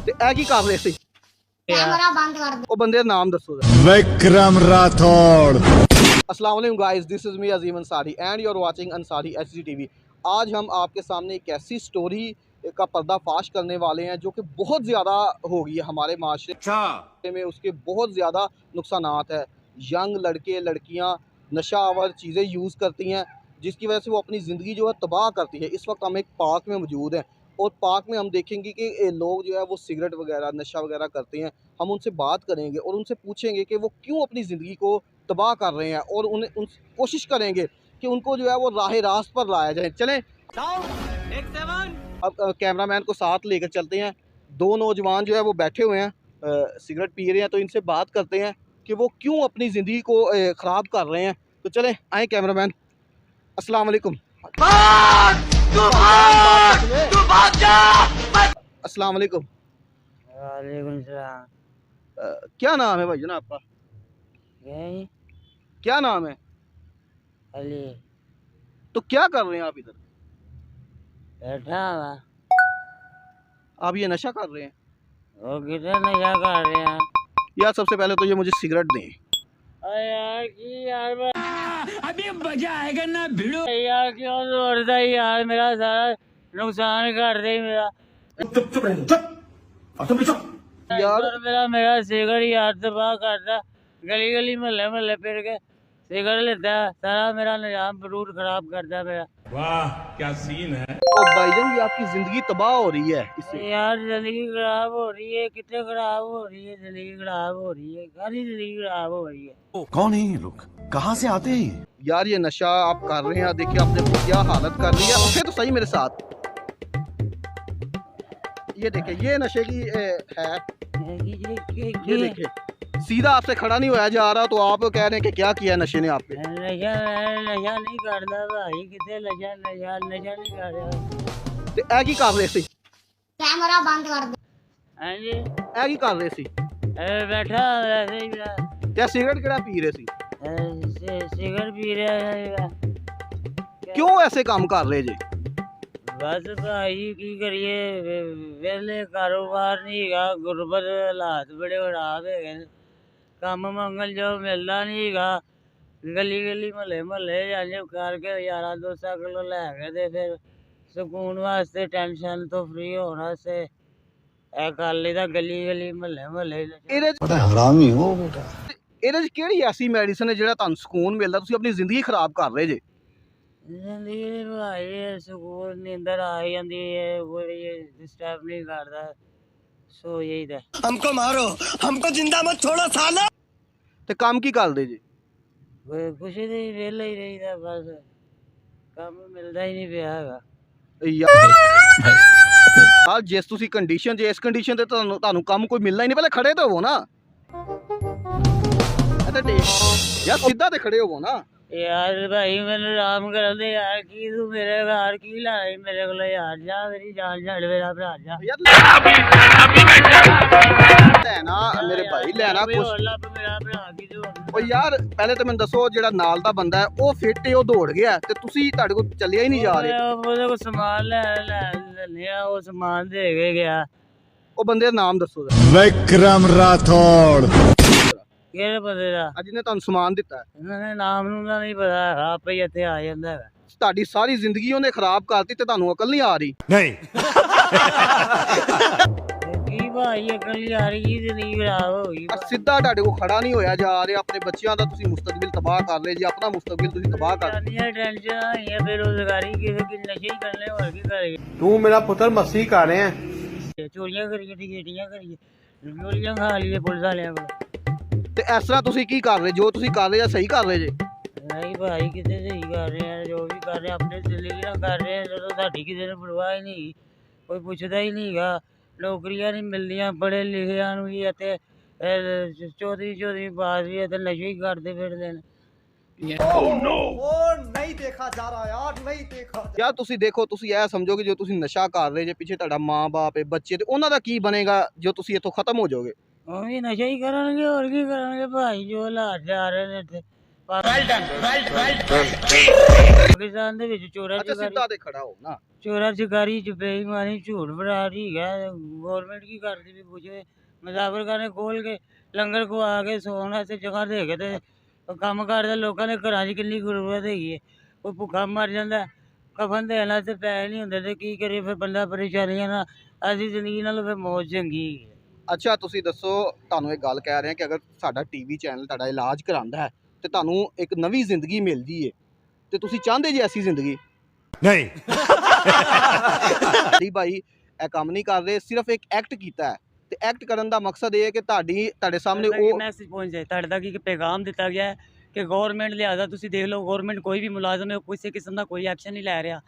ਤੇ ਇਹ ਕੀ ਕਰ ਰਹੇ ਸੀ? कैमरा बंद कर दे। ਉਹ ਬੰਦੇ ਦਾ ਨਾਮ ਦੱਸੋ। विक्रम राठौड़। अस्सलाम वालेकुम guys, this is me Azeem Ansari and you are watching Ansari HD TV. आज हम आपके सामने एक ऐसी स्टोरी का पर्दाफाश करने वाले हैं जो कि बहुत ज़्यादा हो गई है हमारे माशरे में। उसके बहुत ज़्यादा नुकसानात है। यंग लड़के लड़कियां नशा आवर चीज़ें यूज़ करती हैं जिसकी वजह से वो अपनी ज़िंदगी जो है तबाह करती है। इस वक्त हम एक पार्क में मौजूद हैं और पार्क में हम देखेंगे कि लोग जो है वो सिगरेट वगैरह नशा वगैरह करते हैं। हम उनसे बात करेंगे और उनसे पूछेंगे कि वो क्यों अपनी ज़िंदगी को तबाह कर रहे हैं और उन्हें कोशिश करेंगे कि उनको जो है वो राह रास्त पर लाया जाए। चलें अब कैमरामैन को साथ लेकर चलते हैं। दो नौजवान जो है वो बैठे हुए हैं, सिगरेट पी रहे हैं, तो इनसे बात करते हैं कि वो क्यों अपनी ज़िंदगी को ख़राब कर रहे हैं। तो चलें आए कैमरामैन। अस्सलाम वालेकुम। अस्सलाम वालेकुम। वालेकुम सलाम। क्या नाम है भाई ना आपका? यही क्या नाम है? अली तो क्या कर रहे हैं आप इधर? बैठा हुआ। आप ये नशा कर रहे हैं? वो किधर नशा कर रहे हैं? यार सबसे पहले तो ये मुझे सिगरेट दें। अरे यार की यार अभी मजा आएगा ना भिड़ो यार, क्यों दौड़ता है यार, मेरा सारा नुकसान कर दे मेरा। यार मेरा सिगरेट यार तबाह करता, गली गली महल्ले महल्ले फिर के सिगरेट लेता है, सारा मेरा निजाम रूट खराब करता मेरा। वाह क्या सीन है। ओ भाईजान ये आपकी जिंदगी तबाह हो रही है इससे। यार जिंदगी खराब हो रही है, कितने खराब हो रही है, जिंदगी खराब हो रही है, सारी जिंदगी खराब हो रही है। कौन है ये लोग, कहाँ से आते हैं? यार ये नशा आप कर रहे हैं, देखिए आपने अपनी क्या हालत कर ली है। उठे तो सही मेरे साथ। ये देखिए ये नशे की है। ये देखिए सीधा आपसे खड़ा नहीं होया जा रहा तो आप कह रहे हैं कि क्या किया नशे ने आप पे। नशा नहीं करता भाई, कितने नशा नशा नशा नहीं कर रहा। ते ए की कर रहे सी? कैमरा बंद कर दे। हाँ जी ए की कर रहे सी? अरे बैठा वैसे ही मेरा ते सिगरेट केड़ा पी रहे सी? सिगरेट पी रहा है। क्यों ऐसे काम कर रहे जी? बस भाई की करिए, वेले कारोबार नहीं है, गुरबत हालात बड़े खराब है, कम मंगल जो मिलता नहीं है, गली गली महल्ले महल्ले जाने करके 11-200 किलो लैके ते फिर सुकून वास्ते टेंशन तो फ्री होने से कर लेता गली गली महल्ले महल्ले। ਇਹਦੇ ਚ बड़ा हरामी हो बेटा। ਇਹਦੇ ਚ ਕਿਹੜੀ ਐਸੀ ਮੈਡੀਸਨ ਹੈ ਜਿਹੜਾ ਤੁਹਾਨੂੰ ਸਕੂਨ ਮਿਲਦਾ, ਤੁਸੀਂ ਆਪਣੀ ਜ਼ਿੰਦਗੀ ਖਰਾਬ ਕਰ ਰਹੇ ਜੇ? जिंदगी भाई सुकून नींदर आ जाती है, कोई डिस्टर्ब नहीं करता, सो यही था। हमको मारो, हमको जिंदा मत छोड़ो साला। ਤੇ ਕੰਮ ਕੀ ਕਰਦੇ ਜੀ? कुछ नहीं, वेला ही रही था बस, काम मिलता ही नहीं पिया हैगा। ਯਾਰ ਜਿਸ ਤੁਸੀਂ ਕੰਡੀਸ਼ਨ ਜੇ ਇਸ ਕੰਡੀਸ਼ਨ ਤੇ ਤੁਹਾਨੂੰ ਕੰਮ ਕੋਈ ਮਿਲਣਾ ਹੀ ਨਹੀਂ, ਪਹਿਲੇ ਖੜੇ ਤਾਂ ਹੋਵੋ ਨਾ। ਅੱਛਾ ਠੀਕ ਯਾਰ ਸਿੱਧਾ ਤੇ ਖੜੇ ਹੋਵੋ ਨਾ। यार भाई मैंने आराम कर दे यार, की तू मेरे घर की लाई मेरे को यार, जा मेरी जान छड़ मेरा भरा जा ਲੈਣਾ ਮੇਰੇ ਭਾਈ, ਲੈਣਾ ਕੁਛ। मेरा भरा की तू ਓ ਯਾਰ ਪਹਿਲੇ ਤਾਂ ਮੈਨੂੰ ਦੱਸੋ ਜਿਹੜਾ ਨਾਲ ਦਾ ਬੰਦਾ ਹੈ ਉਹ ਫਿੱਟ ਹੈ, ਉਹ ਦੌੜ ਗਿਆ ਤੇ ਤੁਸੀਂ ਤੁਹਾਡੇ ਕੋਲ ਚੱਲਿਆ ਹੀ ਨਹੀਂ ਜਾ ਰਹੇ। ਉਹਦੇ ਕੋਲ ਸਮਾਨ ਲੈ ਲਿਆ, ਉਹ ਸਮਾਨ ਦੇ ਕੇ ਗਿਆ। ਉਹ ਬੰਦੇ ਦਾ ਨਾਮ ਦੱਸੋ। विक्रम राठौड़। ਕਿਹੜੇ ਬੰਦੇ ਦਾ? ਅੱਜ ਨੇ ਤੁਹਾਨੂੰ ਸਮਾਨ ਦਿੱਤਾ ਹੈ, ਇਹਨਾਂ ਨੇ ਨਾਮ ਨੂੰ ਤਾਂ ਨਹੀਂ ਪਤਾ, ਆਪੇ ਹੀ ਇੱਥੇ ਆ ਜਾਂਦਾ ਹੈ। ਤੁਹਾਡੀ ਸਾਰੀ ਜ਼ਿੰਦਗੀ ਉਹਨੇ ਖਰਾਬ ਕਰਤੀ ਤੇ ਤੁਹਾਨੂੰ ਅਕਲ ਨਹੀਂ ਆ ਰਹੀ। नहीं ਕੀ ਭਾਈ ਅਕਲ ਆ ਰਹੀ, ਜ਼ਿੰਦਗੀ ਖਰਾਬ ਹੋ ਗਈ। ਸਿੱਧਾ ਤੁਹਾਡੇ ਕੋਲ ਖੜਾ ਨਹੀਂ ਹੋਇਆ ਜਾ ਰਿਹਾ। ਆਪਣੇ ਬੱਚਿਆਂ ਦਾ ਤੁਸੀਂ ਮੁਸਤਕਬਲ ਤਬਾਹ ਕਰ ਰਹੇ ਜੀ, ਆਪਣਾ ਮੁਸਤਕਬਲ ਤੁਸੀਂ ਤਬਾਹ ਕਰ ਰਹੇ। ਸਾਰੀਆਂ ਟੈਨਸ਼ਨ ਆਈਆਂ, ਬੇਰੁਜ਼ਗਾਰੀ, ਕਿਸੇ ਕੀ ਨਸ਼ੇ ਹੀ ਕਰਨੇ, ਹੋਰ ਕੀ ਕਰੀਏ। तू मेरा पुत्र मस्ती कर रहे हैं। ਚੋਰੀਆਂ ਕਰੀਏ, ਟਿਕਟੀਆਂ ਕਰੀਏ, ਗੋਲੀਆਂ ਖਾ ਲਈਏ ਪੁਲਿਸ ਵਾਲਿਆਂ ਕੋਲ। ਤੇ ਇਸ ਤਰ੍ਹਾਂ ਤੁਸੀਂ ਕੀ ਕਰ ਰਹੇ? ਜੋ ਤੁਸੀਂ ਕਰ ਰਹੇ ਆ ਸਹੀ ਕਰ ਰਹੇ ਜੇ? ਨਹੀਂ ਭਾਈ ਕਿਤੇ ਸਹੀ ਕਰ ਰਹੇ ਆ, ਜੋ ਵੀ ਕਰ ਰਹੇ ਆਪਣੇ ਜ਼ਿੰਦਗੀ ਨਾਲ ਕਰ ਰਹੇ ਆ, ਜਦੋਂ ਸਾਡੀ ਕਿਸੇ ਨੂੰ ਪਰਵਾਹ ਹੀ ਨਹੀਂ, ਕੋਈ ਪੁੱਛਦਾ ਹੀ ਨਹੀਂ ਗਾ। ਨੌਕਰੀਆਂ ਨਹੀਂ ਮਿਲਦੀਆਂ ਪੜ੍ਹੇ ਲਿਖਿਆਂ ਨੂੰ ਵੀ, ਅਤੇ ਚੌਧਰੀ ਬਾਤ ਵੀ ਅਤੇ ਨਸ਼ੇ ਹੀ ਕਰਦੇ ਫਿਰਦੇ ਨੇ। ਯਾਰ ਤੁਸੀਂ ਦੇਖੋ, ਤੁਸੀਂ ਇਹ ਸਮਝੋ ਕਿ ਜੋ ਤੁਸੀਂ ਨਸ਼ਾ ਕਰ ਰਹੇ ਜੇ, ਪਿੱਛੇ ਤੁਹਾਡਾ ਮਾਂ-ਬਾਪ ਹੈ, ਬੱਚੇ, ਤੇ ਉਹਨਾਂ ਦਾ ਕੀ ਬਣੇਗਾ ਜੋ ਤੁਸੀਂ ਇੱਥੋਂ ਖਤਮ ਹੋ ਜਾਓਗੇ? ਉਹ ਵੀ ਨਸ਼ਾ ਹੀ ਕਰਨਗੇ, ਹੋਰ ਕੀ ਕਰਨਗੇ ਭਾਈ, ਜੋ ਹਾਲਾਤ ਜਾ ਰਹੇ ਨੇ ਇੱਥੇ ਪਾਕਿਸਤਾਨ ਦੇ ਵਿੱਚ ਚੋਰਾ ਅੱਛਾ ਚਕਾਰੀ ਸਿੱਧਾ ਤੇ ਖੜਾ ਹੋ ਨਾ। ਚੋਰਾ ਚਕਾਰੀ ਚ ਬੇਈਮਾਨੀ ਝੂਠ ਫਰਾਡ ਹੀ ਹੈ। ਗੌਰਮੈਂਟ ਕੀ ਕਰਦੀ ਵੀ ਪੁੱਛੇ ਮੁਜ਼ਾਫਰ ਖਾਨੇ ਖੋਲ ਕੇ ਲੰਗਰ ਖਵਾ ਕੇ ਸੌਣ ਵਾਸਤੇ ਜਗ੍ਹਾ ਦੇ ਕੇ ਤੇ ਕੰਮ ਕਰਦੇ ਲੋਕਾਂ ਦੇ ਘਰਾਂ 'ਚ ਕਿੰਨੀ ਗੁਰਬਤ ਹੈਗੀ ਹੈ। ਕੋਈ ਭੁੱਖਾ ਮਰ ਜਾਂਦਾ, ਕਫਨ ਦੇਣ ਵਾਸਤੇ ਪੈਸੇ ਨਹੀਂ ਹੁੰਦੇ ਤੇ ਕੀ ਕਰੀਏ ਫਿਰ ਬੰਦਾ ਪਰੇਸ਼ਾਨੀਆਂ ਨਾਲ ਅਸੀਂ ਜ਼ਿੰਦਗੀ ਨਾਲ ਫਿਰ ਮੌਤ ਚੰਗੀ ਹੈ। ਅੱਛਾ ਤੁਸੀਂ ਦੱਸੋ, ਤੁਹਾਨੂੰ ਇੱਕ ਗੱਲ ਕਹਿ ਰਹੇ ਹਾਂ ਕਿ ਅਗਰ ਸਾਡਾ ਟੀਵੀ ਚੈਨਲ ਤੁਹਾਡਾ ਇਲਾਜ ਕਰਾਉਂਦਾ ਹੈ ਤੇ ਤੁਹਾਨੂੰ ਇੱਕ ਨਵੀਂ ਜ਼ਿੰਦਗੀ ਮਿਲਦੀ ਹੈ ਤੇ ਤੁਸੀਂ ਚਾਹੁੰਦੇ ਜੀ ਐਸੀ ਜ਼ਿੰਦਗੀ? नहीं ਜੀ ਭਾਈ ਇਹ ਕੰਮ ਨਹੀਂ ਕਰ ਰਹੇ, ਸਿਰਫ ਇੱਕ ਐਕਟ ਕੀਤਾ ਹੈ ਤੇ ਐਕਟ ਕਰਨ ਦਾ ਮਕਸਦ ਇਹ ਹੈ ਕਿ ਤੁਹਾਡੇ ਸਾਹਮਣੇ ਉਹ ਮੈਸੇਜ ਪਹੁੰਚ ਜਾਏ ਤੁਹਾਡੇ ਤੱਕ, ਇੱਕ ਪੈਗਾਮ ਦਿੱਤਾ ਗਿਆ ਹੈ ਕਿ ਗੌਰਮੈਂਟ ਲਿਹਾਜ਼ਾ ਤੁਸੀਂ ਦੇਖ ਲਓ, ਗੌਰਮੈਂਟ ਕੋਈ ਵੀ ਮੁਲਾਜ਼ਮ ਹੈ ਕਿਸੇ ਕਿਸਮ ਦਾ ਕੋਈ ਐਕਸ਼ਨ ਨਹੀਂ ਲੈ ਰਿਹਾ।